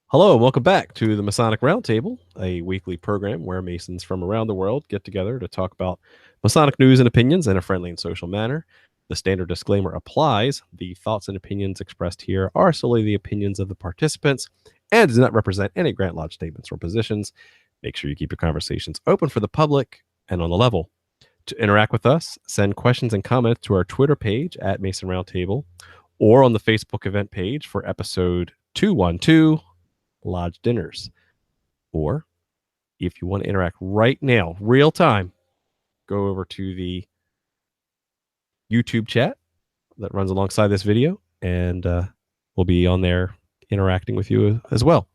Hello, and welcome back to the Masonic Roundtable, a weekly program where Masons from around the world get together to talk about Masonic news and opinions in a friendly and social manner. The standard disclaimer applies. The thoughts and opinions expressed here are solely the opinions of the participants and do not represent any Grant Lodge statements or positions. Make sure you keep your conversations open for the public and on the level. To interact with us, send questions and comments to our Twitter page at Mason Roundtable or on the Facebook event page for episode 212. Lodge dinners. Or if you want to interact right now, real time, go over to the YouTube chat that runs alongside this video, and we'll be on there interacting with you as well.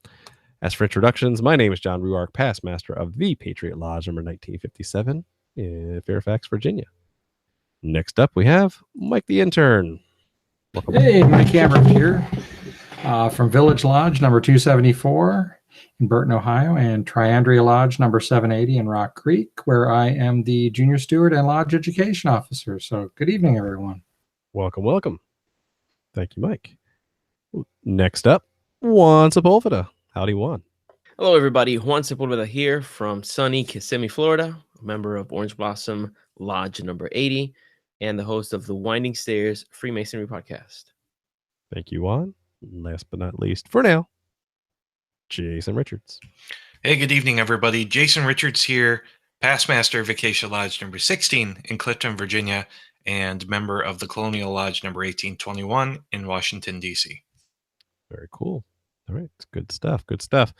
As for introductions, my name is John Ruark, past master of the Patriot Lodge number 1957 in Fairfax, Virginia. Next up, we have Mike the intern. Welcome. Hey, Mike Abrams here from Village Lodge number 274 in Burton, Ohio, and Triandria Lodge number 780 in Rock Creek, where I am the junior steward and lodge education officer. So good evening, everyone. Welcome, welcome. Thank you, Mike. Next up, Juan Sepulveda. Howdy, Juan. Hello, everybody. Juan Sepulveda here from sunny Kissimmee, Florida, a member of Orange Blossom Lodge number 80, and the host of the Winding Stairs Freemasonry podcast. Thank you, Juan. Last but not least, for now, Jason Richards. Hey, good evening, everybody. Jason Richards here, past master of Acacia Lodge number 16 in Clifton, Virginia, and member of the Colonial Lodge number 1821 in Washington, D.C. Very cool. All right, good stuff, good stuff.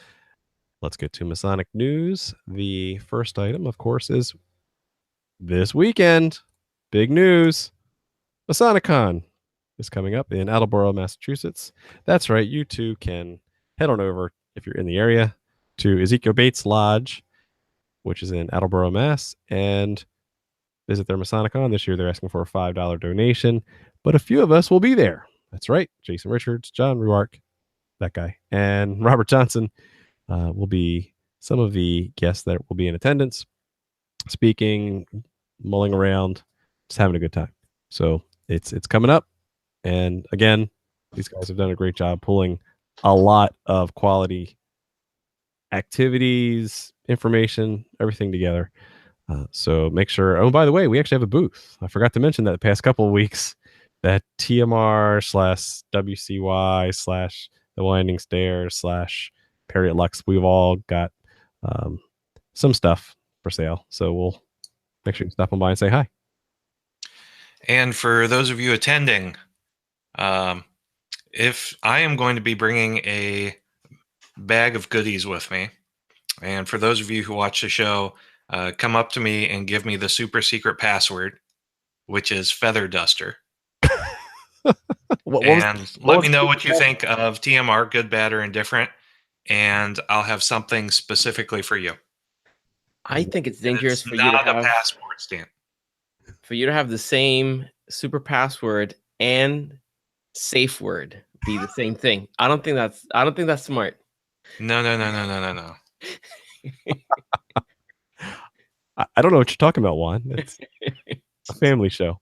Let's get to Masonic news. The first item, of course, is this weekend. Big news. MasonicCon is coming up in Attleboro, Massachusetts. That's right. You too can head on over, if you're in the area, to Ezekiel Bates Lodge, which is in Attleboro, Mass, and visit their MasonicCon. This year, they're asking for a $5 donation, but a few of us will be there. That's right. Jason Richards, John Ruark, that guy, and Robert Johnson will be some of the guests that will be in attendance, speaking, mulling around, just having a good time. So it's coming up. And again, these guys have done a great job pulling a lot of quality activities, information, everything together. So make sure. Oh, by the way, we actually have a booth. I forgot to mention that the past couple of weeks, that TMR/WCY/ the Winding Stairs/ Perriott Lux, we've all got some stuff for sale. So we'll make sure you stop on by and say hi. And for those of you attending, if I am going to be bringing a bag of goodies with me, and for those of you who watch the show, come up to me and give me the super secret password, which is Feather Duster. Let me know what you think of TMR, good, bad, or indifferent, and I'll have something specifically for you. I think it's dangerous for you to have a passport stamp. For you to have the same super password and safe word be the same thing. I don't think that's smart. No. I don't know what you're talking about, Juan. It's a family show.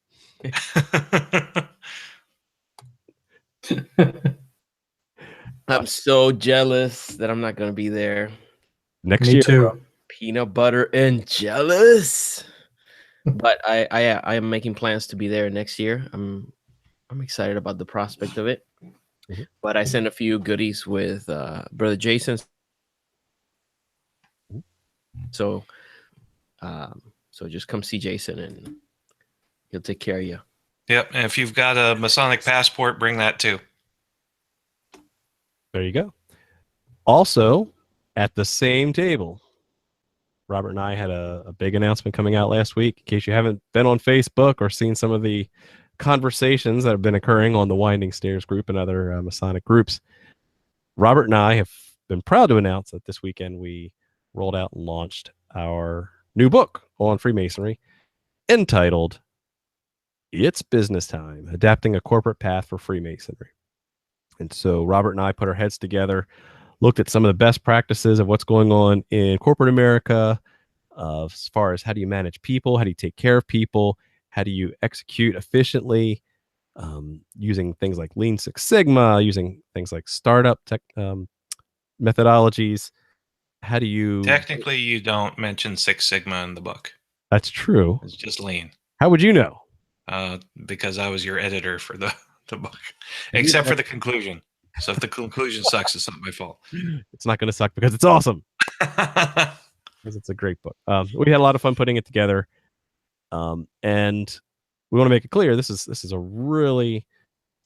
I'm so jealous that I'm not going to be there next Me year. Too. Peanut butter and jealous. But I am making plans to be there next year. I'm excited about the prospect of it. Mm-hmm. But I sent a few goodies with Brother Jason. So just come see Jason and he'll take care of you. Yep. And if you've got a Masonic passport, bring that too. There you go. Also, at the same table, Robert and I had a big announcement coming out last week. In case you haven't been on Facebook or seen some of the conversations that have been occurring on the Winding Stairs group and other Masonic groups, Robert and I have been proud to announce that this weekend we rolled out and launched our new book on Freemasonry entitled It's Business Time, Adapting a Corporate Path for Freemasonry. And so Robert and I put our heads together, looked at some of the best practices of what's going on in corporate America, as far as how do you manage people, how do you take care of people, how do you execute efficiently, using things like Lean Six Sigma, using things like startup tech, methodologies. How do you? Technically, you don't mention Six Sigma in the book. That's true. It's just lean. How would you know? Because I was your editor for the book, except for the conclusion. So if the conclusion sucks, it's not my fault. It's not going to suck because it's awesome. Because it's a great book. We had a lot of fun putting it together, and we want to make it clear this is a really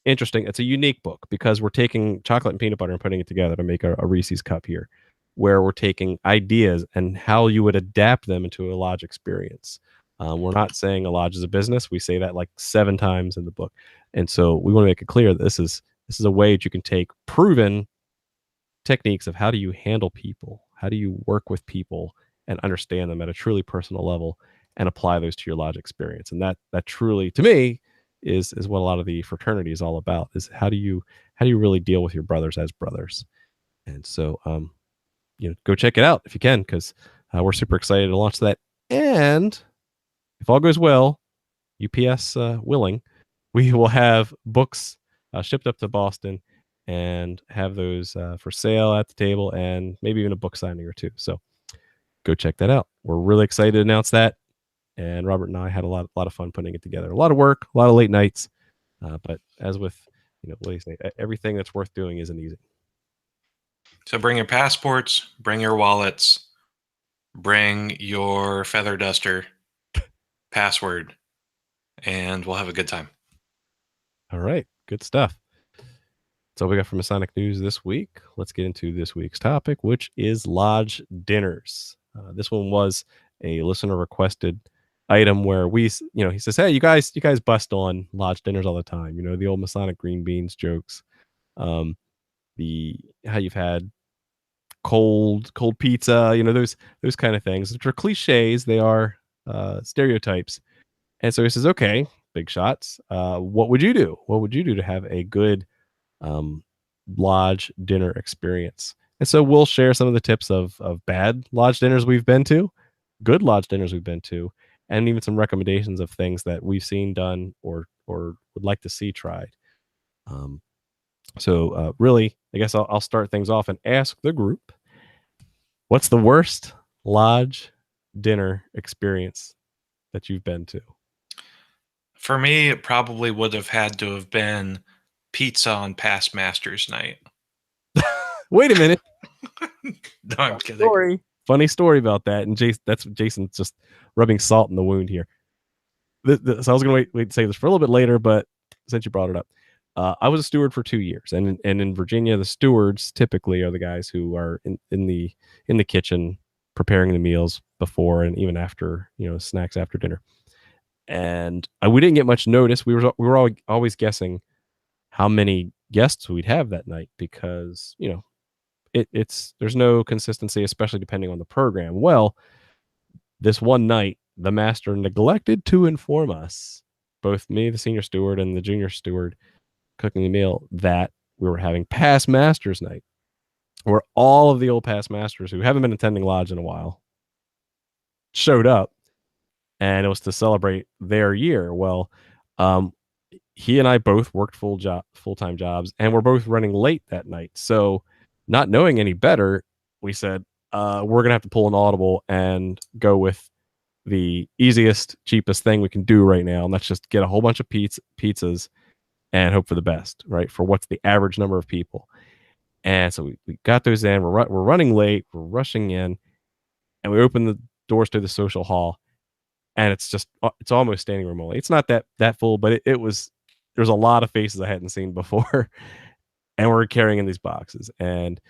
interesting. It's a unique book because we're taking chocolate and peanut butter and putting it together to make a Reese's cup here, where we're taking ideas and how you would adapt them into a lodge experience. We're not saying a lodge is a business. We say that like 7 times in the book, and so we want to make it clear that this is a way that you can take proven techniques of how do you handle people, how do you work with people and understand them at a truly personal level, and apply those to your lodge experience. And that truly, to me, is what a lot of the fraternity is all about. Is how do you really deal with your brothers as brothers? And so, go check it out if you can, because we're super excited to launch that. And if all goes well, UPS willing, we will have books shipped up to Boston and have those for sale at the table, and maybe even a book signing or two. So go check that out. We're really excited to announce that. And Robert and I had a lot of fun putting it together. A lot of work, a lot of late nights. But as with, what do you say? Everything that's worth doing isn't easy. So bring your passports, bring your wallets, bring your feather duster, password, and we'll have a good time. All right. Good stuff. That's all we got for Masonic News this week. Let's get into this week's topic, which is lodge dinners. This one was a listener requested item where he says, hey, you guys bust on lodge dinners all the time. The old Masonic green beans jokes. How you've had cold pizza, those kind of things, which are cliches. They are stereotypes. And so he says, okay, big shots. What would you do? What would you do to have a good lodge dinner experience? And so we'll share some of the tips of bad lodge dinners we've been to, good lodge dinners we've been to, and even some recommendations of things that we've seen done or would like to see tried. So really, I guess I'll start things off and ask the group, what's the worst lodge dinner experience that you've been to? For me, it probably would have had to have been pizza on past Masters night. Wait a minute. No, I'm kidding. Funny story about that. And that's Jason's just rubbing salt in the wound here. So I was going to wait to say this for a little bit later, but since you brought it up, I was a steward for 2 years, and in Virginia, the stewards typically are the guys who are in the kitchen preparing the meals before and even after, snacks after dinner. And we didn't get much notice. We were always guessing how many guests we'd have that night because there's no consistency, especially depending on the program. Well, this one night, the master neglected to inform us, both me, the senior steward, and the junior steward cooking the meal, that we were having past masters night, where all of the old past masters who haven't been attending lodge in a while showed up, and it was to celebrate their year. Well, he and I both worked full-time jobs, and we're both running late that night. So not knowing any better, we said, we're going to have to pull an audible and go with the easiest, cheapest thing we can do right now. And let's just get a whole bunch of pizzas and hope for the best, right? For what's the average number of people. And so we got those in. We're running late. We're rushing in, and we open the doors to the social hall, and it's almost standing room only. It's not that full, but there's a lot of faces I hadn't seen before, and we're carrying in these boxes. And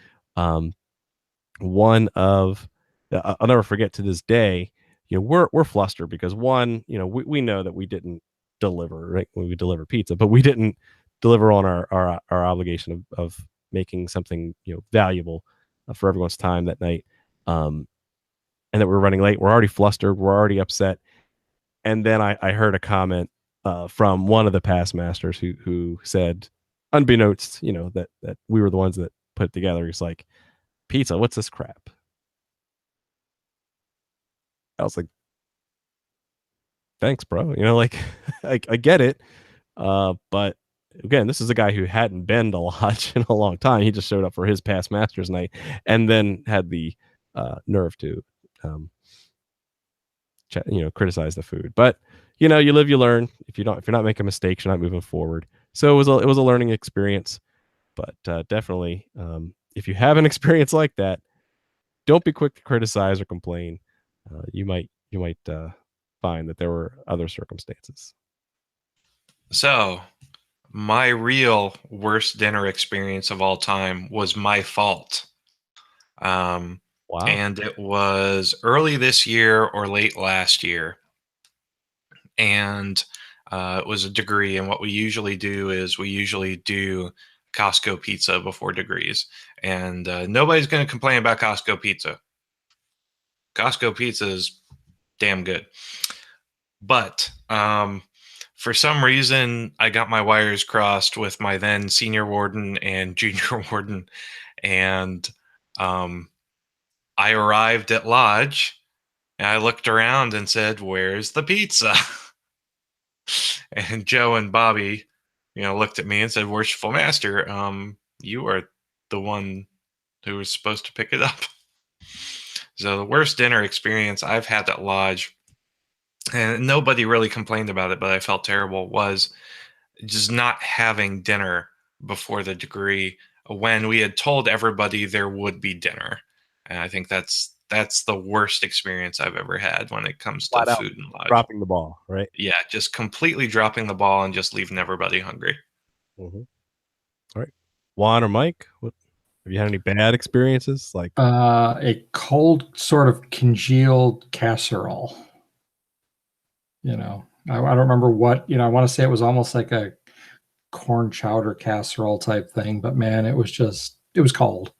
one of I'll never forget to this day. We're flustered because one, we know that we didn't deliver, right? When we deliver pizza, but we didn't deliver on our obligation of making something valuable for everyone's time that night. And that we're running late. We're already flustered. We're already upset. And then I heard a comment from one of the past masters who said, unbeknownst, that we were the ones that put it together. He's like, pizza, what's this crap? I was like, thanks, bro. I get it. But again, this is a guy who hadn't been to lodge in a long time. He just showed up for his past master's night, and then had the nerve to, criticize the food. But you live, you learn. If you're not making mistakes, you're not moving forward. So it was a learning experience. But definitely, if you have an experience like that, don't be quick to criticize or complain. You might find that there were other circumstances. So, my real worst dinner experience of all time was my fault. Wow. And it was early this year or late last year. And it was a degree. And what we usually do is we usually do Costco pizza before degrees. And nobody's going to complain about Costco pizza. Costco pizza is damn good. But for some reason, I got my wires crossed with my then senior warden and junior warden. And I arrived at Lodge and I looked around and said, "Where's the pizza?" And Joe and Bobby, looked at me and said, "Worshipful Master, you are the one who was supposed to pick it up." So the worst dinner experience I've had at Lodge, and nobody really complained about it, but I felt terrible, was just not having dinner before the degree when we had told everybody there would be dinner. And I think that's the worst experience I've ever had when it comes to Flat out food and lodge. dropping the ball, right? Yeah, just completely dropping the ball and just leaving everybody hungry. Mm-hmm. All right, Juan or Mike, have you had any bad experiences? Like A cold sort of congealed casserole. I don't remember what, I want to say it was almost like a corn chowder casserole type thing, but man, it was cold.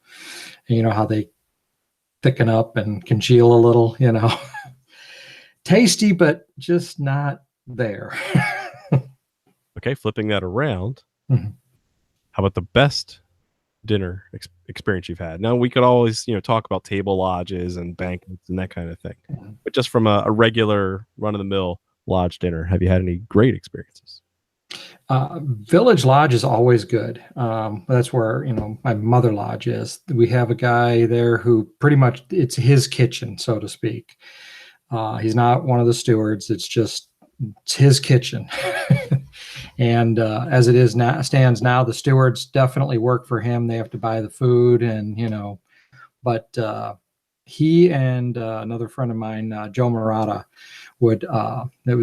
And you know how they thicken up and congeal a little, tasty, but just not there. okay, flipping that around. Mhm. How about the best dinner experience you've had? Now we could always, talk about table lodges and banquets and that kind of thing, but just from a regular run-of-the-mill lodge dinner, have you had any great experiences? Village Lodge is always good. That's where, my mother lodge is. We have a guy there who pretty much, it's his kitchen, so to speak. He's not one of the stewards. It's his kitchen. And as it is now, stands now, the stewards definitely work for him. They have to buy the food and, but he and another friend of mine, Joe Murata,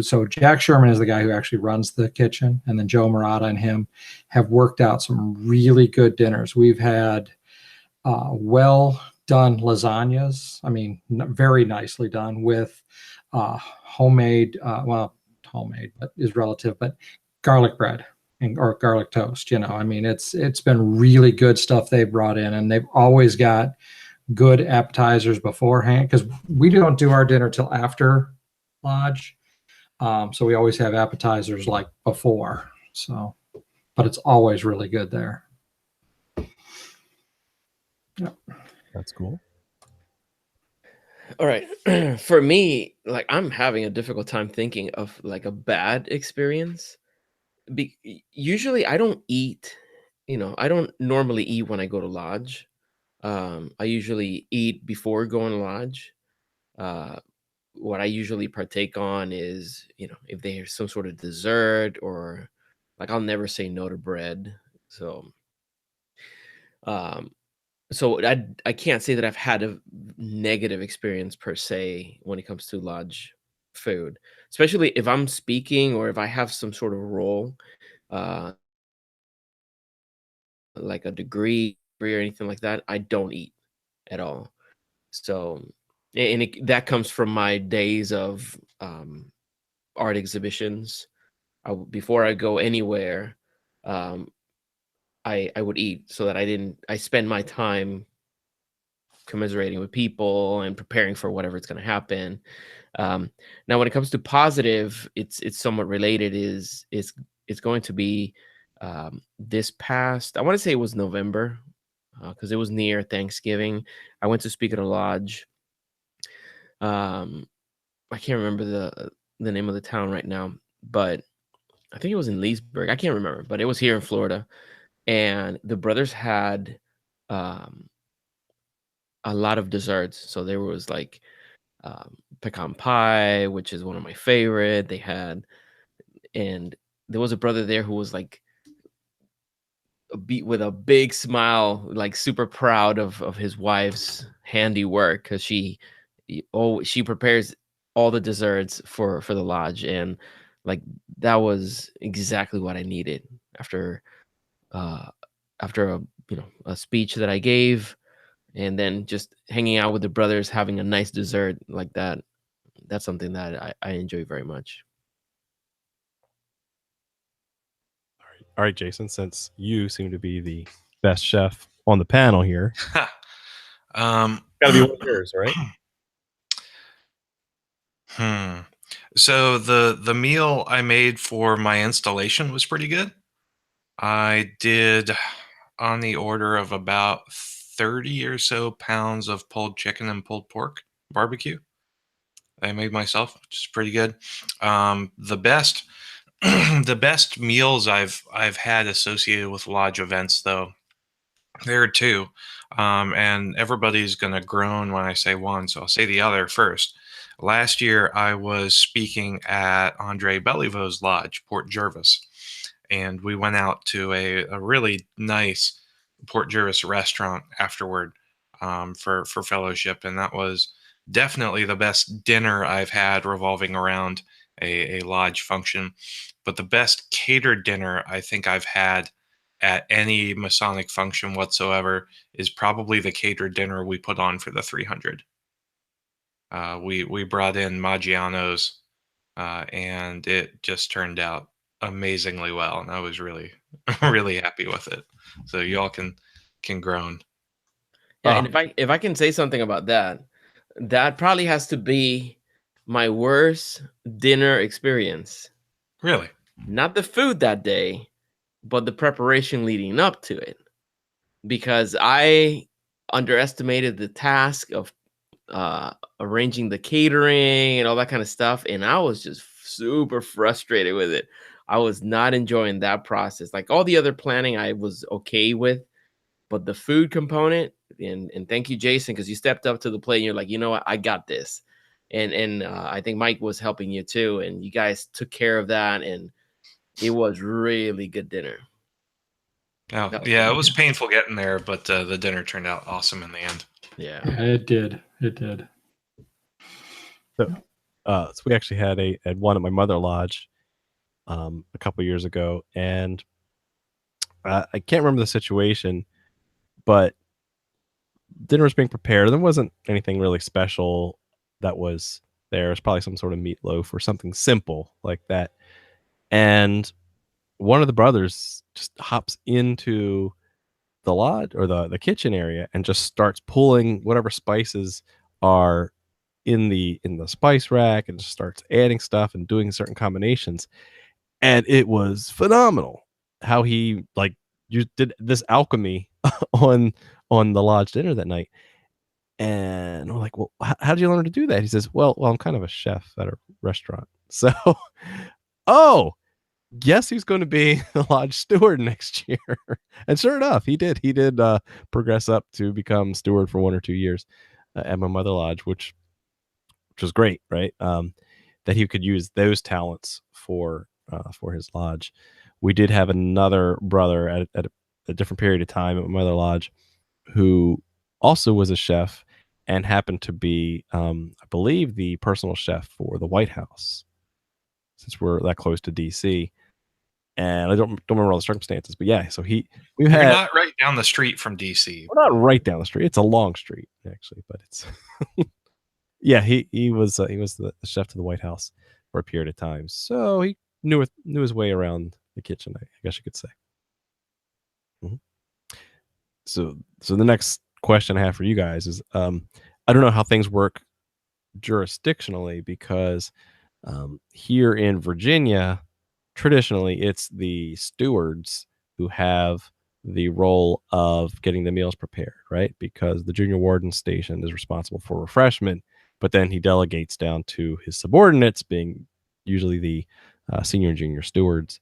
so Jack Sherman is the guy who actually runs the kitchen, and then Joe Murata and him have worked out some really good dinners. We've had well done lasagnas. I mean, very nicely done with homemade, homemade, but is relative, but garlic bread or garlic toast. I mean, it's been really good stuff they brought in, and they've always got good appetizers beforehand, because we don't do our dinner till after Lodge. So we always have appetizers like before. So, but it's always really good there. Yeah, that's cool. All right. For me, like, I'm having a difficult time thinking of like a bad experience. Usually I don't eat, I don't normally eat when I go to Lodge. I usually eat before going to Lodge. What I usually partake on is, if there's some sort of dessert, or like, I'll never say no to bread. So, I can't say that I've had a negative experience per se when it comes to Lodge food, especially if I'm speaking or if I have some sort of role, uh, like a degree or anything like that. I don't eat at all. So, and that comes from my days of art exhibitions. Before I go anywhere, um, I would eat, so that I spend my time commiserating with people and preparing for whatever's going to happen. Now, when it comes to positive, it's somewhat related. It's going to be this past, I want to say it was November, because it was near Thanksgiving. I went to speak at a lodge. I can't remember the name of the town right now, but I think it was in Leesburg. I can't remember, but it was here in Florida. And the brothers had um, a lot of desserts. So there was like pecan pie, which is one of my favorite. They had, and there was a brother there who was like with a big smile, like super proud of his wife's handiwork because she prepares all the desserts for the lodge, and like that was exactly what I needed after uh after a a speech that I gave, and then just hanging out with the brothers, having a nice dessert like that. That's something that I enjoy very much. All right, Jason, since you seem to be the best chef on the panel here, um, gotta be one of yours, right? So the meal I made for my installation was pretty good. I did on the order of about 30 or so pounds of pulled chicken and pulled pork barbecue. I made myself, which is pretty good. The best the best meals I've had associated with lodge events, though, there are two, and everybody's gonna groan when I say one, so I'll say the other first. Last year, I was speaking at Andre Bellevaux's lodge, Port Jervis, and we went out to a really nice Port Jervis restaurant afterward, for fellowship, and that was definitely the best dinner I've had revolving around a lodge function. But the best catered dinner I think I've had at any Masonic function whatsoever is probably the catered dinner we put on for the 300. We brought in Maggiano's, and it just turned out amazingly well, and I was really really happy with it. So y'all can groan. Yeah, and if I can say something about that, that probably has to be my worst dinner experience. Really? Not the food that day, but the preparation leading up to it. Because I underestimated the task of arranging the catering and all that kind of stuff, and I was just super frustrated with it. I was not enjoying that process. Like all the other planning, I was okay with, but the food component, and thank you, Jason, because you stepped up to the plate and you're like, you know what, I got this. And I think Mike was helping you too, and you guys took care of that, and it was really good dinner. Oh, yeah, it was painful getting there, but the dinner turned out awesome in the end. Yeah, it did. It did. So we actually had one at my mother lodge a couple years ago, and I can't remember the situation, but dinner was being prepared. There wasn't anything really special that was there. It was probably some sort of meatloaf or something simple like that. And one of the brothers just hops into the lodge or the kitchen area and just starts pulling whatever spices are in the spice rack and just starts adding stuff and doing certain combinations. And it was phenomenal how he like you did this alchemy on the lodge dinner that night. And we're like, well, how did you learn to do that? He says, well, I'm kind of a chef at a restaurant. So, oh, guess he's going to be the lodge steward next year. And sure enough, he did. He did progress up to become steward for 1 or 2 years at my mother lodge, which was great, right? That he could use those talents for his lodge. We did have another brother at a different period of time at my mother lodge who also was a chef and happened to be, I believe, the personal chef for the White House, since we're that close to DC. And I don't remember all the circumstances, but yeah. So You're not right down the street from DC. We're not right down the street. It's a long street actually, but it's yeah. He was the chef to the White House for a period of time, so he knew his way around the kitchen, I guess you could say. Mm-hmm. So the next question I have for you guys is, I don't know how things work jurisdictionally because here in Virginia, traditionally it's the stewards who have the role of getting the meals prepared, right? Because the junior warden station is responsible for refreshment, but then he delegates down to his subordinates, being usually senior and junior stewards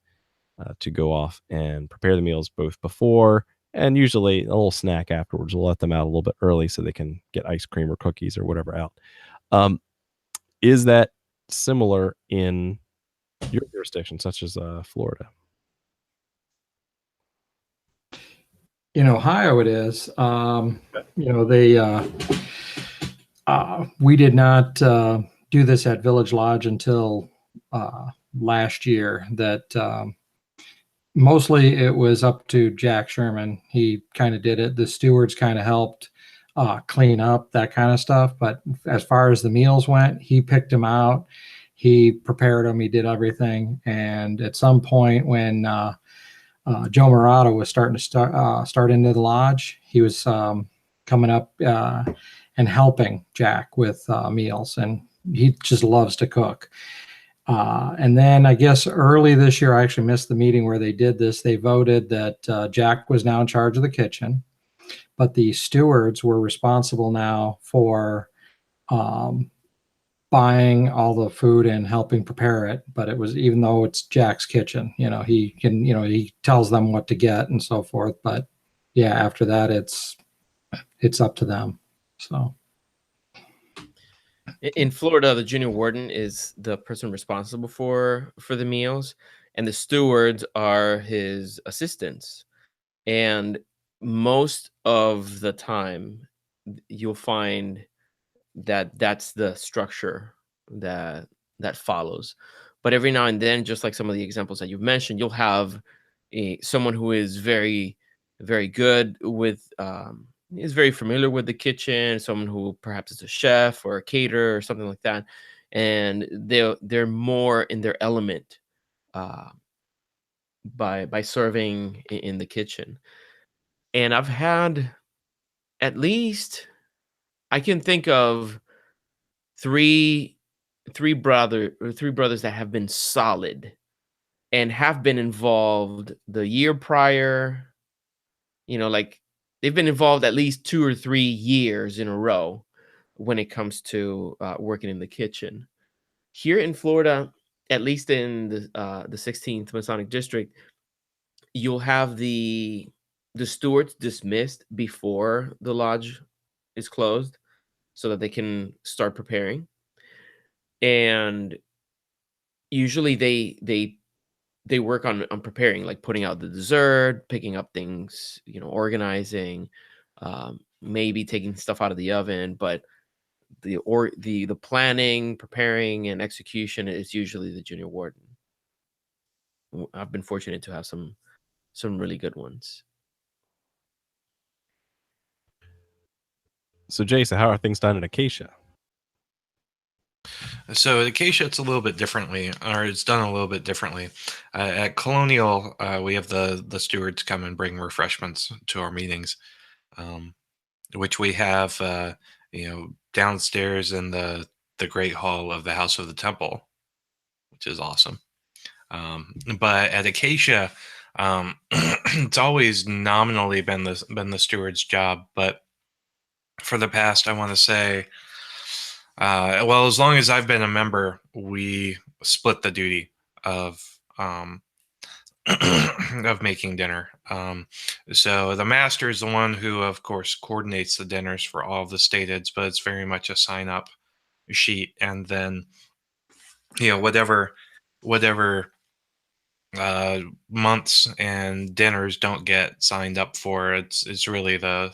to go off and prepare the meals both before and usually a little snack afterwards. We'll let them out a little bit early so they can get ice cream or cookies or whatever out. Is that similar in your jurisdiction, such as Florida? In Ohio, it is. We did not do this at Village Lodge until last year. That mostly it was up to Jack Sherman. He kind of did it. The stewards kind of helped clean up, that kind of stuff. But as far as the meals went, he picked them out. He prepared them. He did everything. And at some point when Joe Morata was starting to start into the lodge, he was coming up and helping Jack with meals, and he just loves to cook. And then I guess early this year, I actually missed the meeting where they did this. They voted that Jack was now in charge of the kitchen, but the stewards were responsible now for buying all the food and helping prepare it. But it was, even though it's Jack's kitchen, he can, he tells them what to get and so forth. But yeah, after that, it's up to them. So in Florida, the junior warden is the person responsible for the meals, and the stewards are his assistants. And most of the time, you'll find that that's the structure that follows. But every now and then, just like some of the examples that you've mentioned, you'll have someone who is very, very good with is very familiar with the kitchen, someone who perhaps is a chef or a caterer or something like that, and they're more in their element by serving in the kitchen. And I've had, at least I can think of three brothers that have been solid and have been involved the year prior, like they've been involved at least 2 or 3 years in a row when it comes to working in the kitchen. Here in Florida, at least in the 16th Masonic District, you'll have the stewards dismissed before the lodge is closed so that they can start preparing. And usually they work on preparing, like putting out the dessert, picking up things, organizing, maybe taking stuff out of the oven. But the planning, preparing, and execution is usually the junior warden. I've been fortunate to have some really good ones. So, Jason, how are things done in Acacia? So at Acacia, it's a little bit differently, or it's done a little bit differently. At Colonial, we have the stewards come and bring refreshments to our meetings, which we have, downstairs in the Great Hall of the House of the Temple, which is awesome. But at Acacia, it's always nominally been the steward's job, but for the past, I want to say, well, as long as I've been a member, we split the duty of of making dinner. So the master is the one who, of course, coordinates the dinners for all of the stateds, but it's very much a sign-up sheet, and then whatever months and dinners don't get signed up for, it's really the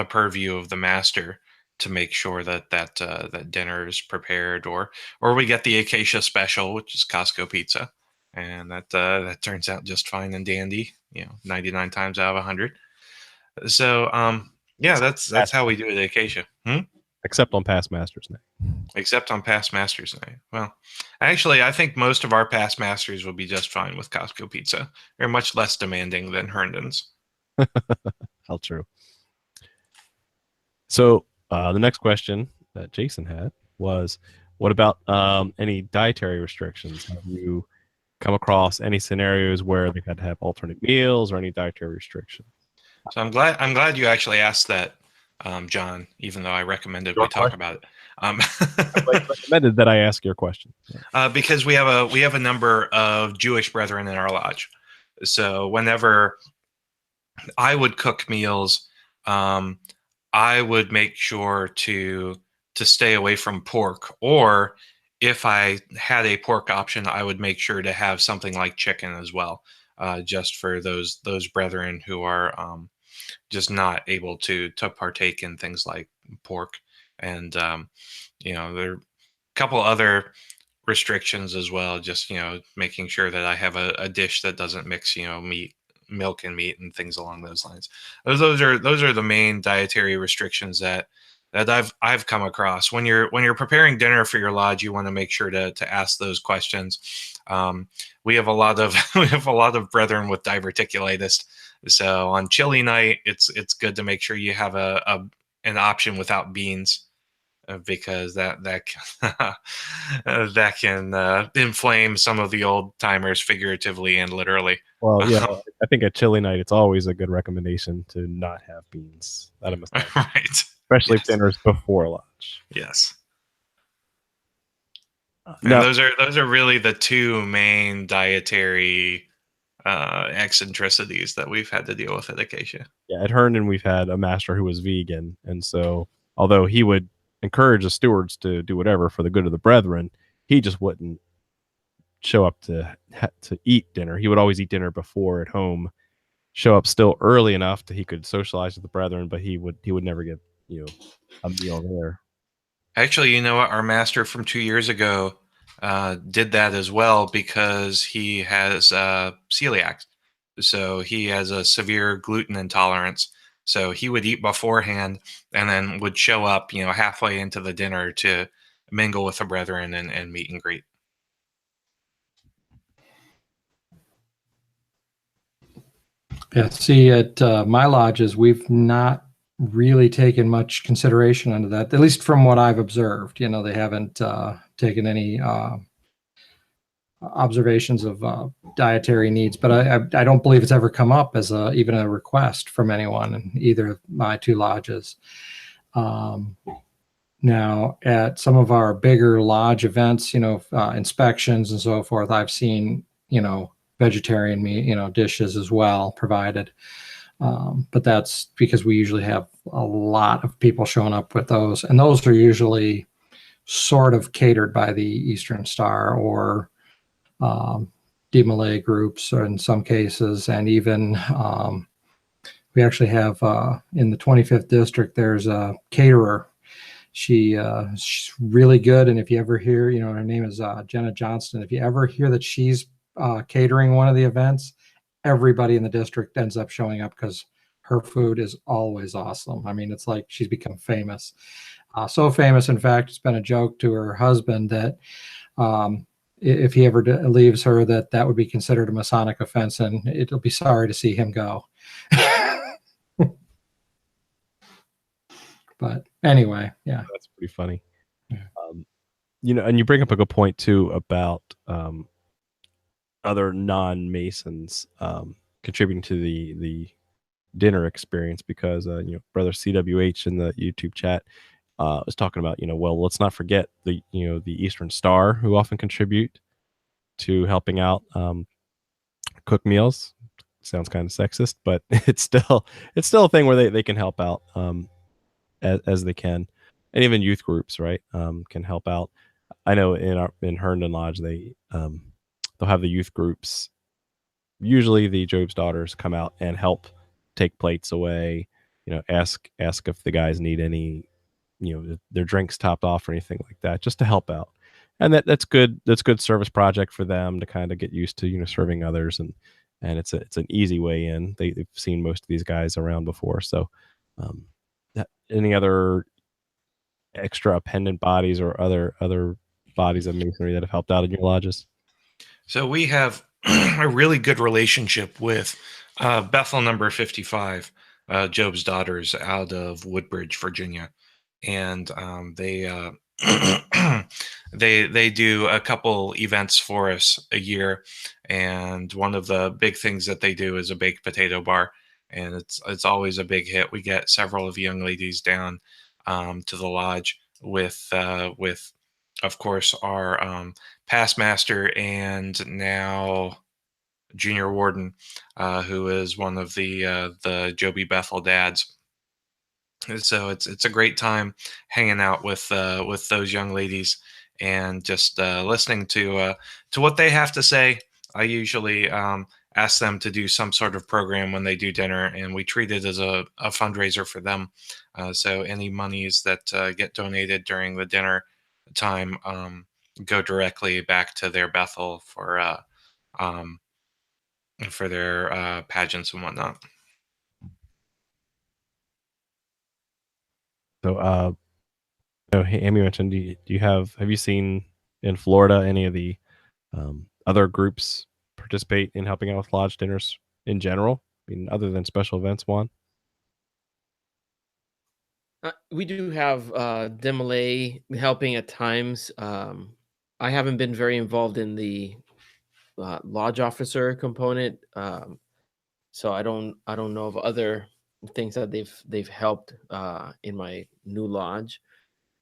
purview of the master to make sure that dinner is prepared, or we get the Acacia special, which is Costco pizza, and that turns out just fine and dandy, 99 times out of 100. So yeah, that's how we do it at Acacia. Except on past Masters Night. Except on past Masters Night. Well, actually, I think most of our past masters will be just fine with Costco pizza. They're much less demanding than Herndon's. How true. So the next question that Jason had was, what about any dietary restrictions? Have you come across any scenarios where they've had to have alternate meals or any dietary restrictions? So I'm glad you actually asked that John, even though I recommended Your we talk question. about it. Recommended that I ask your question. Because we have a number of Jewish brethren in our lodge. So whenever I would cook meals, I would make sure to stay away from pork, or if I had a pork option, I would make sure to have something like chicken as well, just for those brethren who are just not able to partake in things like pork. And there are a couple other restrictions as well, just making sure that I have a dish that doesn't mix milk and meat and things along those lines. Those are the main dietary restrictions that I've come across. When you're preparing dinner for your lodge, you want to make sure to ask those questions. We have a lot of we have a lot of brethren with diverticulitis, so on chili night it's good to make sure you have an option without beans, because that can, that can inflame some of the old timers, figuratively and literally. Well, yeah, I think at chili night, it's always a good recommendation to not have beans at a massage, Right. especially if Yes. dinner's before lunch. Yes. And No, those are really the two main dietary eccentricities that we've had to deal with at Acacia. yeah, at Herndon, we've had a master who was vegan, and so although he would encourage the stewards to do whatever for the good of the brethren, he just wouldn't show up to eat dinner. He would always eat dinner before at home, show up still early enough that he could socialize with the brethren, but he would never get a meal there. Actually, you know what? Our master from 2 years ago did that as well, because he has celiac. So he has a severe gluten intolerance. So he would eat beforehand and then would show up, halfway into the dinner to mingle with the brethren and meet and greet. Yeah, see, at my lodges, we've not really taken much consideration into that, at least from what I've observed. They haven't taken any observations of dietary needs, but I don't believe it's ever come up as even a request from anyone in either of my two lodges. Now, at some of our bigger lodge events, inspections and so forth, I've seen, vegetarian meat, dishes as well provided. But that's because we usually have a lot of people showing up with those. And those are usually sort of catered by the Eastern Star or Malay groups, or in some cases. And even we actually have in the 25th district, there's a caterer. She's really good. And if you ever hear, her name is Jenna Johnston. If you ever hear that she's catering one of the events, everybody in the district ends up showing up because her food is always awesome. I mean, it's like she's become famous. So famous, in fact, it's been a joke to her husband that if he ever leaves her, that would be considered a Masonic offense, and it'll be sorry to see him go. But anyway, yeah, That's pretty funny. Yeah. And you bring up a good point too about other non-Masons contributing to the dinner experience, because brother CWH in the YouTube chat was talking about well, let's not forget the Eastern Star, who often contribute to helping out cook meals. Sounds kind of sexist, but it's still a thing where they can help out as they can, and even youth groups, right, can help out. I know in Herndon Lodge, they'll have the youth groups. Usually the Job's daughters come out and help take plates away, ask if the guys need any, their drinks topped off or anything like that, just to help out. And that's good. That's good service project for them to kind of get used to, serving others, and it's an easy way in. They've seen most of these guys around before. So any other extra appendant bodies or other bodies of masonry that have helped out in your lodges? So we have a really good relationship with Bethel number 55, Job's daughters, out of Woodbridge, Virginia, and they they do a couple events for us a year, and one of the big things that they do is a baked potato bar. and it's always a big hit. We get several of the young ladies down to the lodge with of course our past master and now junior warden, who is one of the Joby Bethel dads. And so it's a great time hanging out with those young ladies and just listening to what they have to say. I usually ask them to do some sort of program when they do dinner, and we treat it as a fundraiser for them. So any monies that get donated during the dinner time go directly back to their Bethel um, for their pageants and whatnot. So, Amy mentioned, have you seen in Florida any of the other groups participate in helping out with lodge dinners in general? I mean, other than special events, Juan? We do have Demolay helping at times. I haven't been very involved in the lodge officer component, so I don't know of other things that they've helped in my new lodge.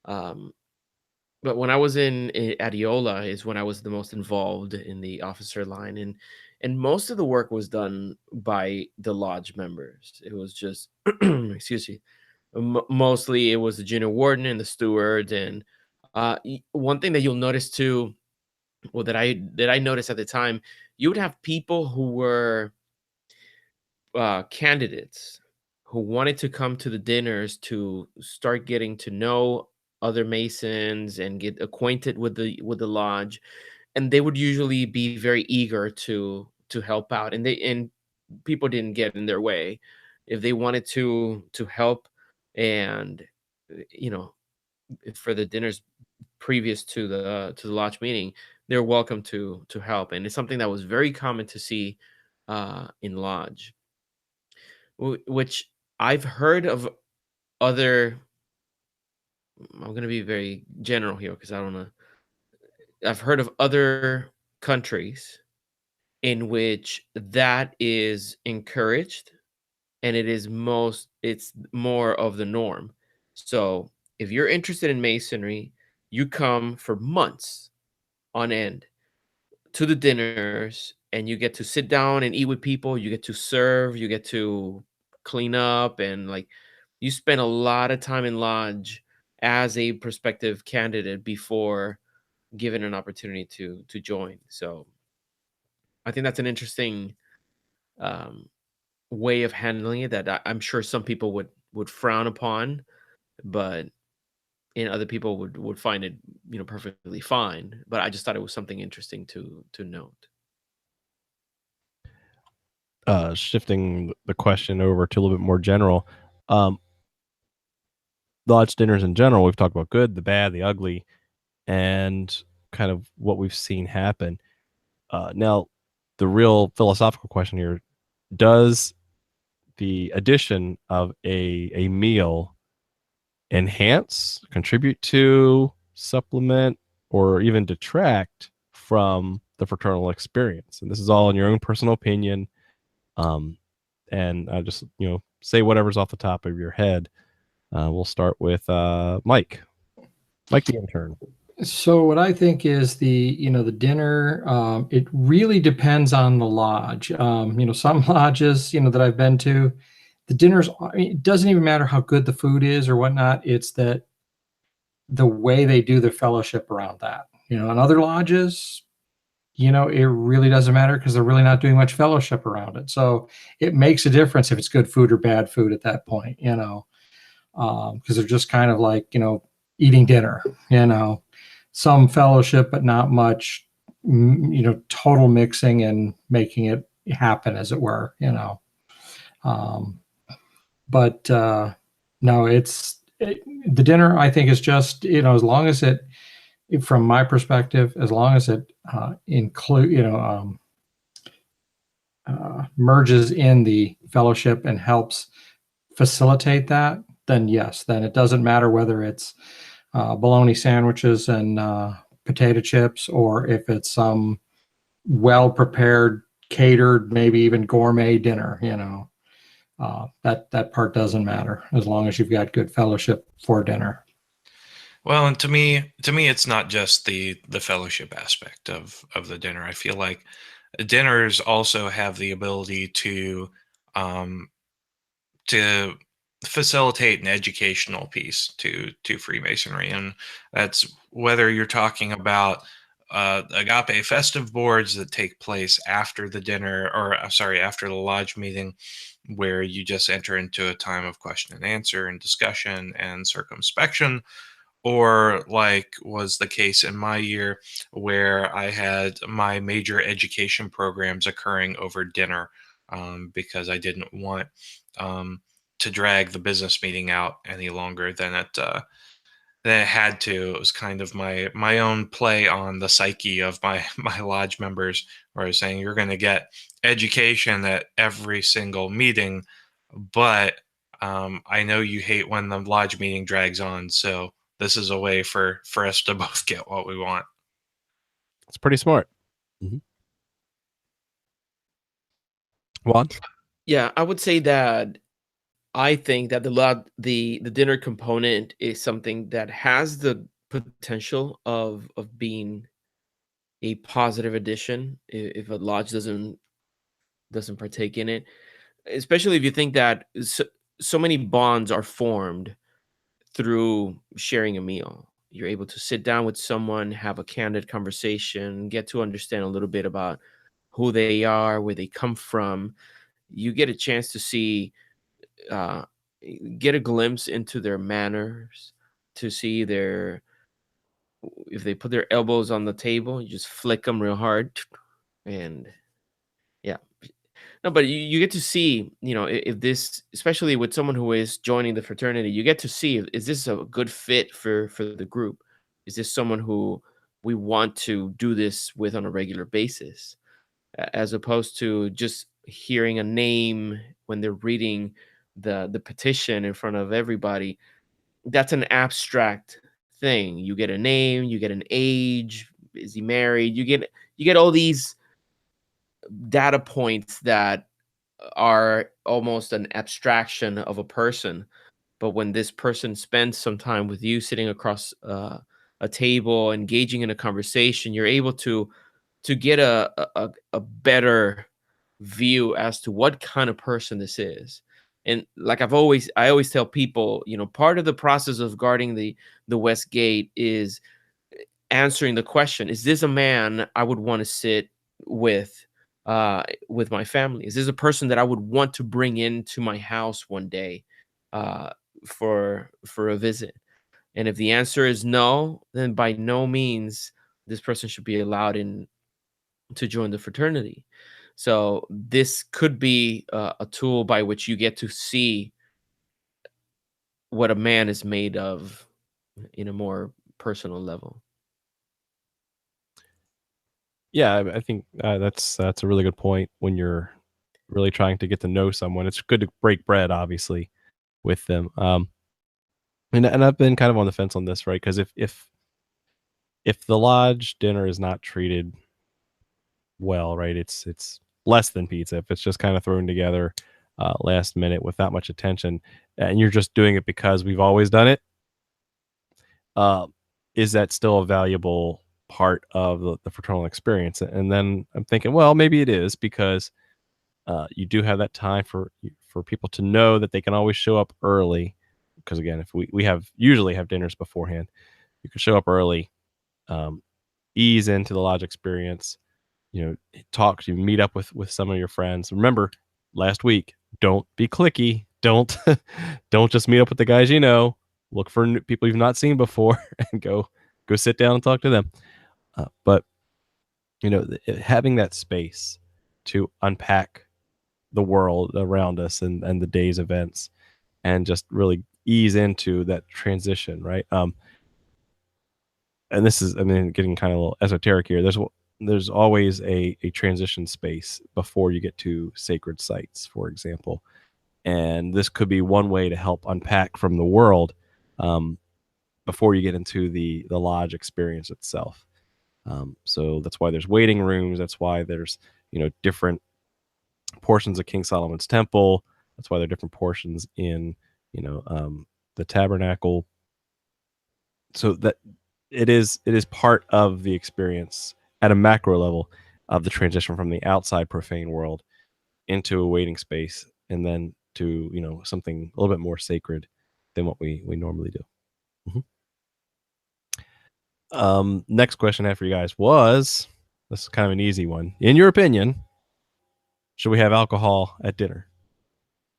Um, but when I was in Adiola is when I was the most involved in the officer line, and most of the work was done by the lodge members. It was just excuse me. Mostly it was the junior warden and the steward. And one thing that you'll notice too, well, that I noticed at the time, you would have people who were candidates who wanted to come to the dinners to start getting to know other masons and get acquainted with the lodge, and they would usually be very eager to help out, and people didn't get in their way if they wanted to help. And you know, for the dinners previous to the lodge meeting, they're welcome to help, and it's something that was very common to see in lodge, which I've heard of other. I'm going to be very general here because I don't know. I've heard of other countries in which that is encouraged, and it's more of the norm. So if you're interested in masonry, you come for months on end to the dinners, and you get to sit down and eat with people, you get to serve, you get to clean up, and like you spend a lot of time in lodge as a prospective candidate before given an opportunity to join. So I think that's an interesting um, way of handling it that I'm sure some people would frown upon, but and other people would find it, perfectly fine. But I just thought it was something interesting to note. Shifting the question over to a little bit more general, um, lodge dinners in general, we've talked about good, the bad, the ugly, and kind of what we've seen happen. Now, the real philosophical question here: does the addition of a meal enhance, contribute to, supplement, or even detract from the fraternal experience? And this is all in your own personal opinion. And I just say whatever's off the top of your head. We'll start with Mike the intern. So what I think is the dinner, it really depends on the lodge. Some lodges, that I've been to, the dinners, it doesn't even matter how good the food is or whatnot. It's that the way they do the fellowship around that, in other lodges, it really doesn't matter because they're really not doing much fellowship around it. So it makes a difference if it's good food or bad food at that point, because they're just kind of like, eating dinner, some fellowship, but not much, total mixing and making it happen, as it were, but no, the dinner, I think, is just, as long as from my perspective, as long as it merges in the fellowship and helps facilitate that, then yes, then it doesn't matter whether it's bologna sandwiches and potato chips, or if it's some well-prepared, catered, maybe even gourmet dinner, that part doesn't matter as long as you've got good fellowship for dinner. Well, and to me, it's not just the fellowship aspect of the dinner. I feel like dinners also have the ability um, to facilitate an educational piece to Freemasonry, and that's whether you're talking about agape festive boards that take place after the dinner, or sorry, after the lodge meeting, where you just enter into a time of question and answer and discussion and circumspection, or like was the case in my year where I had my major education programs occurring over dinner, because I didn't want um, to drag the business meeting out any longer than it had to. It was kind of my own play on the psyche of my my lodge members, where I was saying you're going to get education at every single meeting, but I know you hate when the lodge meeting drags on, so this is a way for us to both get what we want. It's pretty smart. Juan? Yeah, I would say that I think that the dinner component is something that has the potential of being a positive addition if a lodge doesn't partake in it, especially if you think that so many bonds are formed through sharing a meal. You're able to sit down with someone, have a candid conversation, get to understand a little bit about who they are, where they come from. You get a chance to see, uh, get a glimpse into their manners, to see their, if they put their elbows on the table, you just flick them real hard, and yeah. No, but you get to see, if this, especially with someone who is joining the fraternity, you get to see, is this a good fit for the group? Is this someone who we want to do this with on a regular basis, as opposed to just hearing a name when they're reading the petition in front of everybody. That's an abstract thing. You get a name, you get an age, is he married? You get all these data points that are almost an abstraction of a person. But when this person spends some time with you, sitting across a table, engaging in a conversation, you're able to get a better view as to what kind of person this is. And like I always tell people, part of the process of guarding the West Gate is answering the question, is this a man I would want to sit with my family? Is this a person that I would want to bring into my house one day, uh for a visit? And if the answer is no, then by no means this person should be allowed in to join the fraternity. So this could be a tool by which you get to see what a man is made of in a more personal level. Yeah, I think that's a really good point. When you're really trying to get to know someone, it's good to break bread, obviously, with them. And I've been kind of on the fence on this, right? Because if the lodge dinner is not treated well, right, it's less than pizza. If it's just kind of thrown together last minute with that much attention, and you're just doing it because we've always done it, uh, is that still a valuable part of the fraternal experience? And then I'm thinking, well, maybe it is, because you do have that time for people to know that they can always show up early. Because again, if we usually have dinners beforehand, you can show up early, um, ease into the lodge experience, talk, you meet up with some of your friends. Remember, last week, don't be cliquey. Don't don't just meet up with the guys you know. Look for people you've not seen before and go sit down and talk to them. But having that space to unpack the world around us and the day's events, and just really ease into that transition, right? And this is, I mean, getting kind of a little esoteric here. There's always a transition space before you get to sacred sites, for example. And this could be one way to help unpack from the world, um, before you get into the lodge experience itself. So that's why there's waiting rooms. That's why there's different portions of King Solomon's Temple That's why there are different portions in, the tabernacle. So that it is part of the experience at a macro level of the transition from the outside profane world into a waiting space, and then to something a little bit more sacred than what we normally do. Next question I had for you guys was, this is kind of an easy one. In your opinion, should we have alcohol at dinner?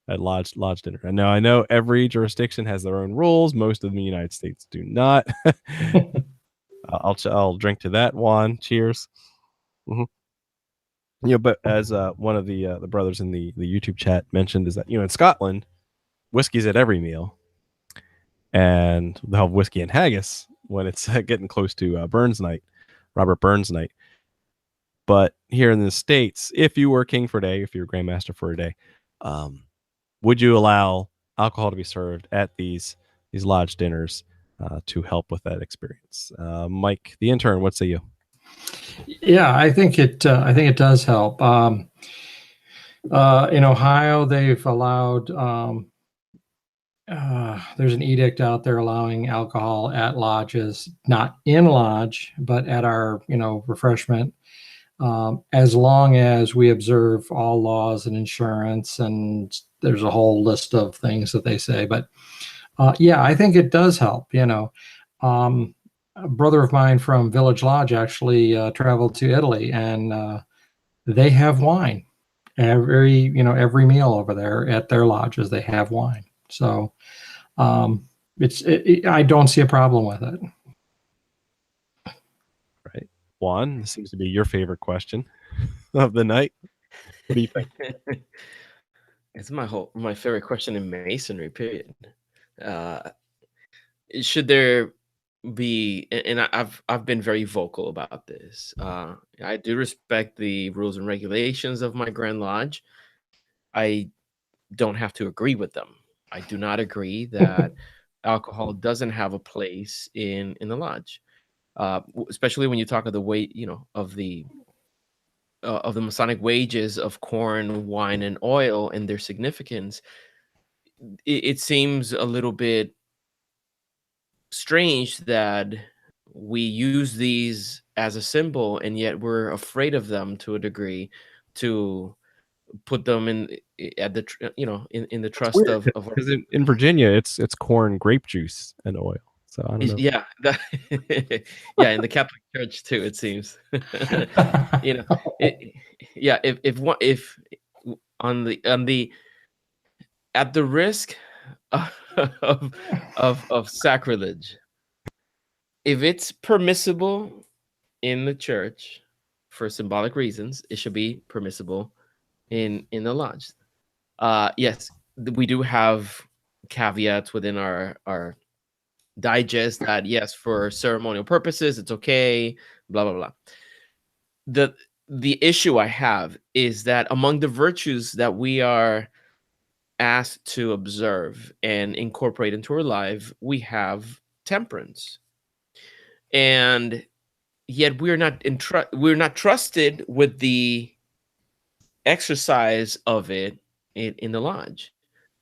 At lodge dinner? And now I know every jurisdiction has their own rules. Most of the United States do not. I'll drink to that one. Cheers. But as one of the brothers in the YouTube chat mentioned, is that in Scotland, whiskey's at every meal, and they'll have whiskey and haggis when it's getting close to Robert Burns night. But here in the States, if you were king for a day, if you were grandmaster for a day, would you allow alcohol to be served at these lodge dinners to help with that experience? Mike, the intern, what say you? Yeah, I think it does help. In Ohio, they've allowed. There's an edict out there allowing alcohol at lodges, not in lodge, but at our refreshment, as long as we observe all laws and insurance, and there's a whole list of things that they say. But yeah, I think it does help. A brother of mine from Village Lodge actually traveled to Italy, and they have wine every meal over there at their lodges. They have wine, so I don't see a problem with it. Right, Juan, this seems to be your favorite question of the night. What do you think? It's my favorite question in Masonry. Period. Should there be? And I've been very vocal about this. I do respect the rules and regulations of my Grand Lodge. I don't have to agree with them. I do not agree that alcohol doesn't have a place in the lodge, especially when you talk of the weight, of the Masonic wages of corn, wine, and oil and their significance. It seems a little bit strange that we use these as a symbol, and yet we're afraid of them to a degree, to put them in at the in the trust of because in Virginia it's corn, grape juice, and oil. So I don't know. Yeah, yeah, in the Catholic Church too, it seems. Yeah, if on the at the risk of sacrilege, if it's permissible in the church for symbolic reasons, it should be permissible in the lodge. Yes, we do have caveats within our digest that yes, for ceremonial purposes it's okay, blah blah blah. The issue I have is that among the virtues that we are asked to observe and incorporate into our life, we have temperance, and yet we're not trusted with the exercise of it in the lodge.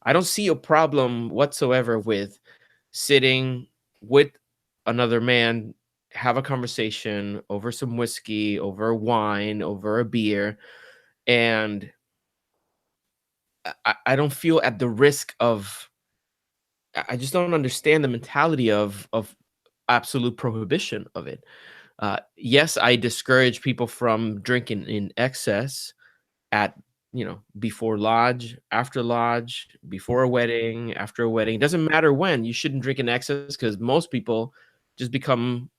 I don't see a problem whatsoever with sitting with another man, have a conversation over some whiskey, over wine, over a beer, and I don't feel at the risk of. I just don't understand the mentality of absolute prohibition of it. Yes, I discourage people from drinking in excess at before lodge, after lodge, before a wedding, after a wedding. It doesn't matter when. You shouldn't drink in excess because most people just become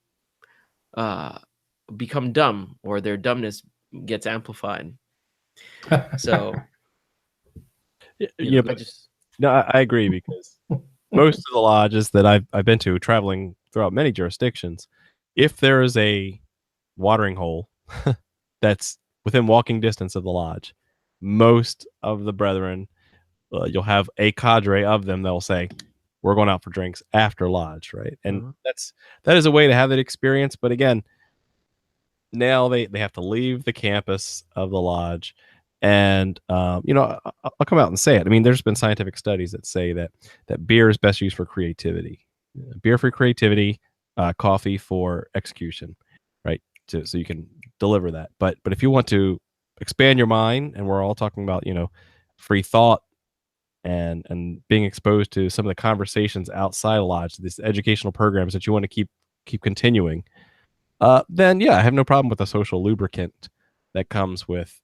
dumb, or their dumbness gets amplified. So I agree, because most of the lodges that I've been to, traveling throughout many jurisdictions, if there is a watering hole that's within walking distance of the lodge, most of the brethren, you'll have a cadre of them that will say, we're going out for drinks after lodge, right? And that is a way to have that experience. But again, now they have to leave the campus of the lodge, And I'll come out and say it. I mean, there's been scientific studies that say that beer is best used for creativity. Beer for creativity, coffee for execution, right? So you can deliver that. But if you want to expand your mind, and we're all talking about free thought and being exposed to some of the conversations outside of lodge, these educational programs that you want to keep continuing, then yeah, I have no problem with a social lubricant that comes with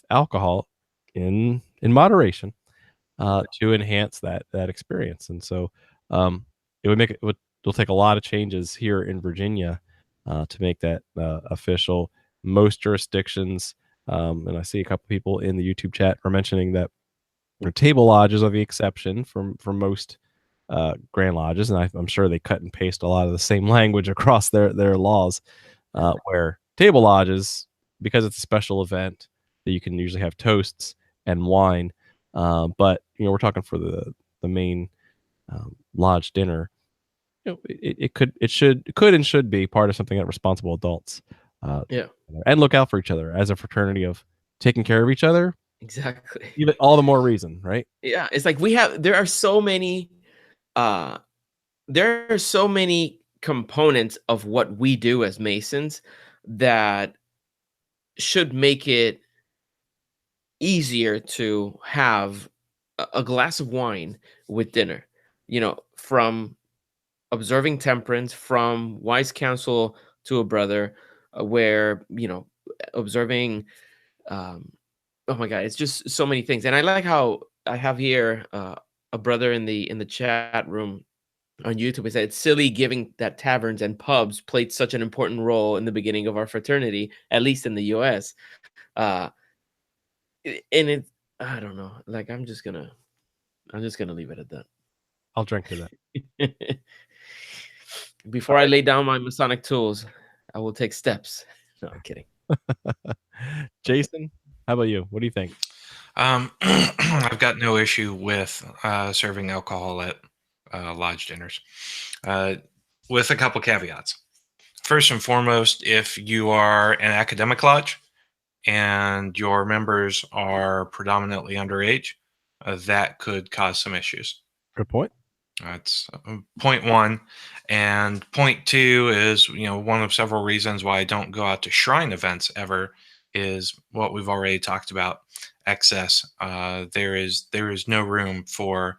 alcohol in moderation, to enhance that experience. And so it'll take a lot of changes here in Virginia to make that official. Most jurisdictions, and I see a couple people in the YouTube chat are mentioning that table lodges are the exception from most grand lodges, and I'm sure they cut and paste a lot of the same language across their laws. Where table lodges, because it's a special event, that you can usually have toasts and wine, but we're talking for the main lodge dinner. It could and should be part of something that responsible adults and look out for each other as a fraternity of taking care of each other. Exactly. Even all the more reason, right? Yeah, it's like there are so many components of what we do as Masons that should make it easier to have a glass of wine with dinner, from observing temperance, from wise counsel to a brother, where observing, oh my god, it's just so many things. And I like how I have here a brother in the chat room on YouTube. He said it's silly giving that taverns and pubs played such an important role in the beginning of our fraternity, at least in the US. And it, I don't know, like I'm just gonna leave it at that. I'll drink to that. Before I lay down my Masonic tools, I will take steps. No, I'm kidding. Jason, how about you? What do you think? I've got no issue with serving alcohol at lodge dinners, with a couple caveats. First and foremost, if you are an academic lodge and your members are predominantly underage, that could cause some issues. Good point. That's point one. And point two is, one of several reasons why I don't go out to shrine events ever is what we've already talked about, excess. There is no room for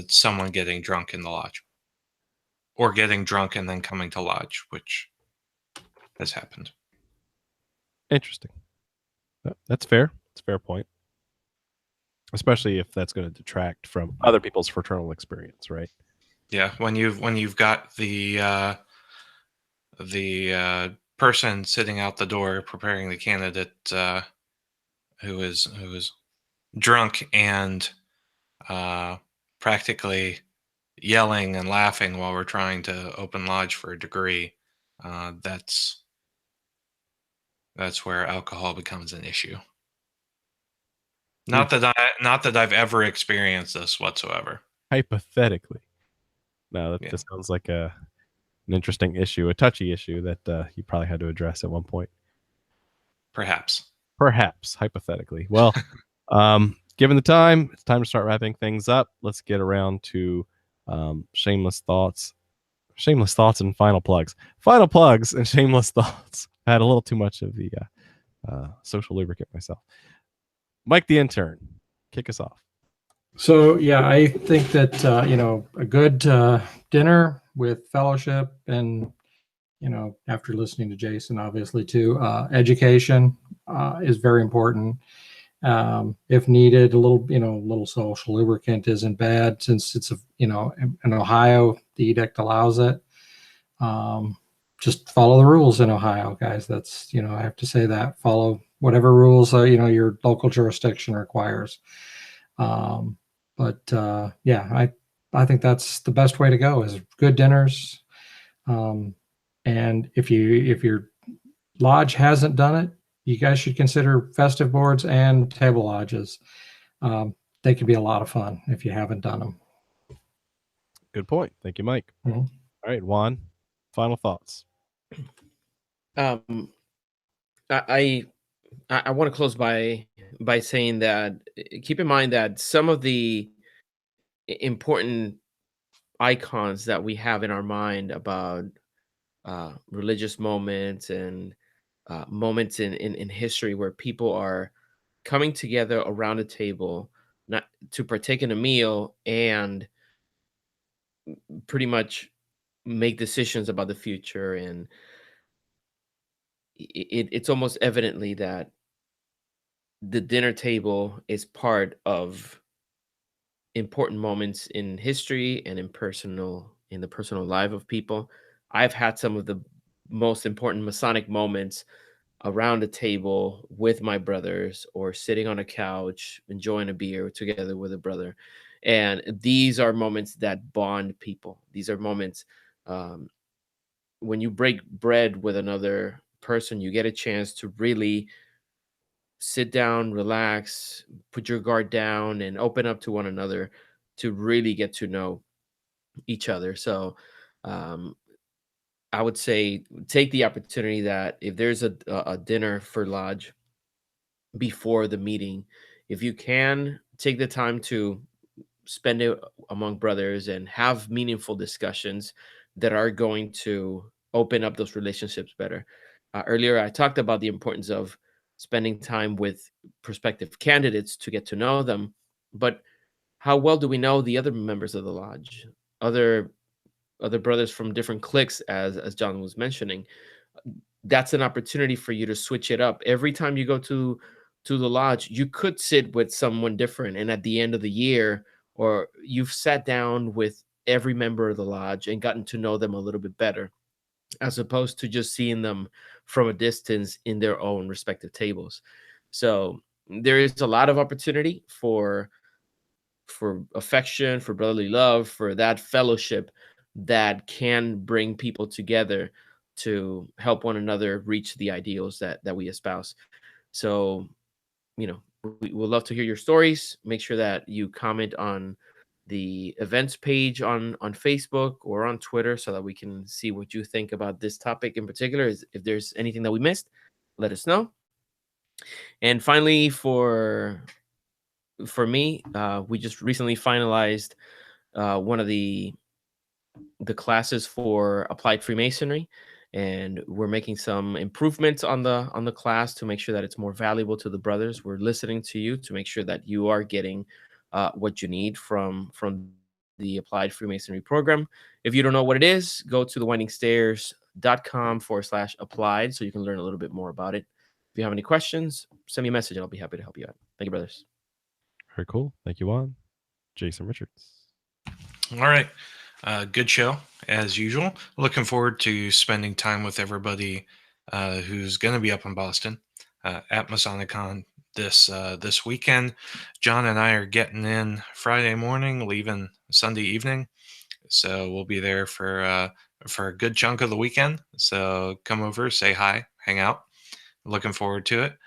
someone getting drunk in the lodge, or getting drunk and then coming to lodge, which has happened. Interesting. That's fair. It's a fair point. Especially if that's going to detract from other people's fraternal experience, right? Yeah, when you've got the person sitting out the door preparing the candidate who is drunk and practically yelling and laughing while we're trying to open lodge for a degree, that's where alcohol becomes an issue. Not that I've ever experienced this whatsoever. Hypothetically. No, that sounds like an interesting issue, a touchy issue that you probably had to address at one point. Perhaps, hypothetically. Well, given the time, it's time to start wrapping things up. Let's get around to shameless thoughts and final plugs. Final plugs and shameless thoughts. I had a little too much of the social lubricant myself. Mike the intern, kick us off. So yeah, I think that a good dinner with fellowship, and after listening to Jason, obviously too, education is very important. If needed, a little social lubricant isn't bad, since it's in Ohio, the edict allows it. Just follow the rules in Ohio, guys. That's I have to say that, follow whatever rules your local jurisdiction requires. Yeah, I think that's the best way to go, is good dinners. And if your lodge hasn't done it, you guys should consider festive boards and table lodges. They could be a lot of fun if you haven't done them. Good point. Thank you, Mike. Mm-hmm. All right, Juan, final thoughts. I I want to close by saying that keep in mind that some of the important icons that we have in our mind about religious moments and moments in history where people are coming together around a table, not to partake in a meal and pretty much make decisions about the future. And it's almost evidently that the dinner table is part of important moments in history and in the personal life of people. I've had some of the most important Masonic moments around a table with my brothers or sitting on a couch enjoying a beer together with a brother. And these are moments that bond people. These are moments, um, when you break bread with another person, you get a chance to really sit down, relax, put your guard down, and open up to one another to really get to know each other. So, um, I would say take the opportunity that if there's a dinner for lodge before the meeting, if you can take the time to spend it among brothers and have meaningful discussions that are going to open up those relationships better. Earlier, I talked about the importance of spending time with prospective candidates to get to know them, but how well do we know the other members of the lodge, other brothers from different cliques, as John was mentioning? That's an opportunity for you to switch it up. Every time you go to the lodge, you could sit with someone different, and at the end of the year, or you've sat down with every member of the lodge and gotten to know them a little bit better, as opposed to just seeing them from a distance in their own respective tables. So there is a lot of opportunity for affection, for brotherly love, for that fellowship that can bring people together to help one another reach the ideals that we espouse. So, we would love to hear your stories. Make sure that you comment on the events page on Facebook or on Twitter so that we can see what you think about this topic in particular. If there's anything that we missed, let us know. And finally, for me, we just recently finalized one of the classes for applied Freemasonry, and we're making some improvements on the class to make sure that it's more valuable to the brothers. We're listening to you to make sure that you are getting what you need from the applied Freemasonry program. If you don't know what it is, go to thewindingstairs.com/applied so you can learn a little bit more about it. If you have any questions, send me a message. I'll be happy to help you out. Thank you, brothers. Very cool. Thank you, Juan. Jason Richards. All right. Good show, as usual. Looking forward to spending time with everybody who's going to be up in Boston at MasonicCon this weekend. John and I are getting in Friday morning, leaving Sunday evening. So we'll be there for a good chunk of the weekend. So come over, say hi, hang out. Looking forward to it.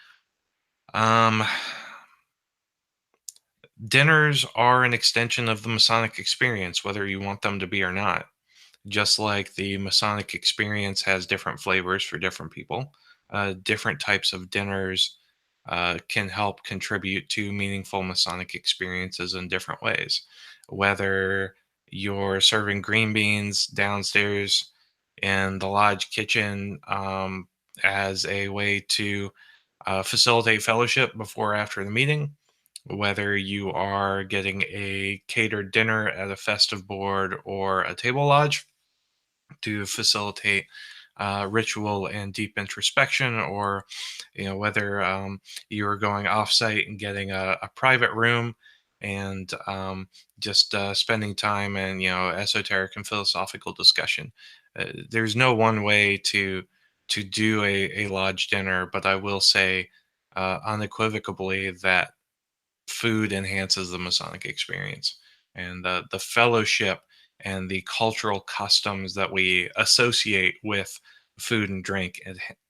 Dinners are an extension of the Masonic experience, whether you want them to be or not. Just like the Masonic experience has different flavors for different people, different types of dinners can help contribute to meaningful Masonic experiences in different ways. Whether you're serving green beans downstairs in the lodge kitchen as a way to facilitate fellowship before or after the meeting, whether you are getting a catered dinner at a festive board or a table lodge to facilitate ritual and deep introspection, or whether you're going offsite and getting a private room and just spending time in esoteric and philosophical discussion. There's no one way to do a lodge dinner, but I will say unequivocally that food enhances the Masonic experience, and the fellowship and the cultural customs that we associate with food and drink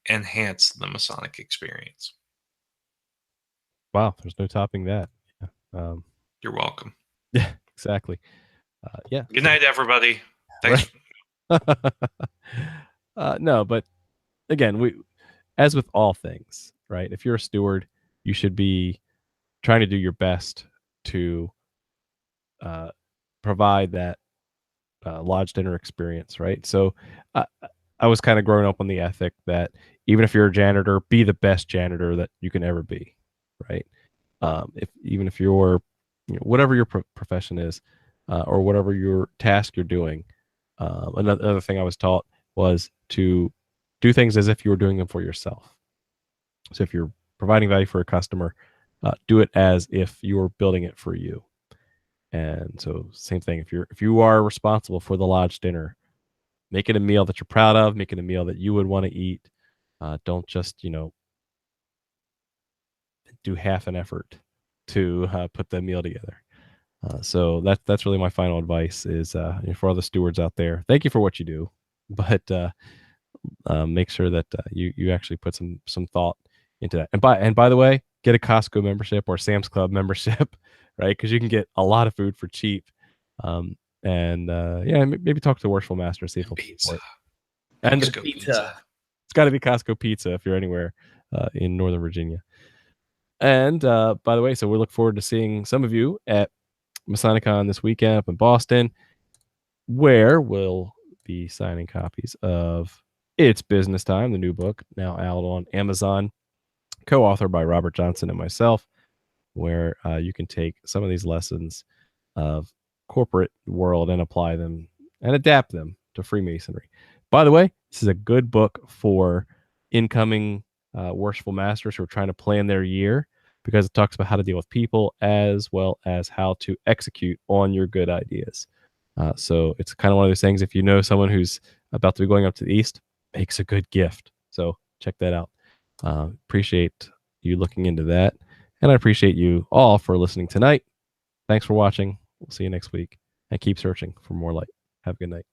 enhance the Masonic experience. Wow, there's no topping that. Yeah, You're welcome. yeah, exactly. Yeah. Good night, everybody. Thanks. Right. No, but again, as with all things, right? If you're a steward, you should be trying to do your best to provide that lodge dinner experience, right? So I was kind of growing up on the ethic that even if you're a janitor, be the best janitor that you can ever be, right? Even if you're, whatever your profession is, or whatever your task you're doing, another thing I was taught was to do things as if you were doing them for yourself. So if you're providing value for a customer, do it as if you're building it for you. And so same thing, if you are responsible for the lodge dinner, make it a meal that you're proud of, make it a meal that you would want to eat. Don't just, do half an effort to put the meal together. So that's really my final advice is for all the stewards out there, thank you for what you do, but make sure that you actually put some thought into that. And by the way, get a Costco membership or Sam's Club membership, right? Because you can get a lot of food for cheap. Maybe talk to the worshipful master, see if he'll pay for it. And Costco pizza. It's got to be Costco pizza if you're anywhere in Northern Virginia. And by the way, so we look forward to seeing some of you at Masonicon this weekend up in Boston, where we'll be signing copies of It's Business Time, the new book, now out on Amazon, co-authored by Robert Johnson and myself, where you can take some of these lessons of corporate world and apply them and adapt them to Freemasonry. By the way, this is a good book for incoming worshipful masters who are trying to plan their year, because it talks about how to deal with people as well as how to execute on your good ideas. So it's kind of one of those things, if you know someone who's about to be going up to the East, makes a good gift. So check that out. Appreciate you looking into that. And I appreciate you all for listening tonight. Thanks for watching. We'll see you next week. And keep searching for more light. Have a good night.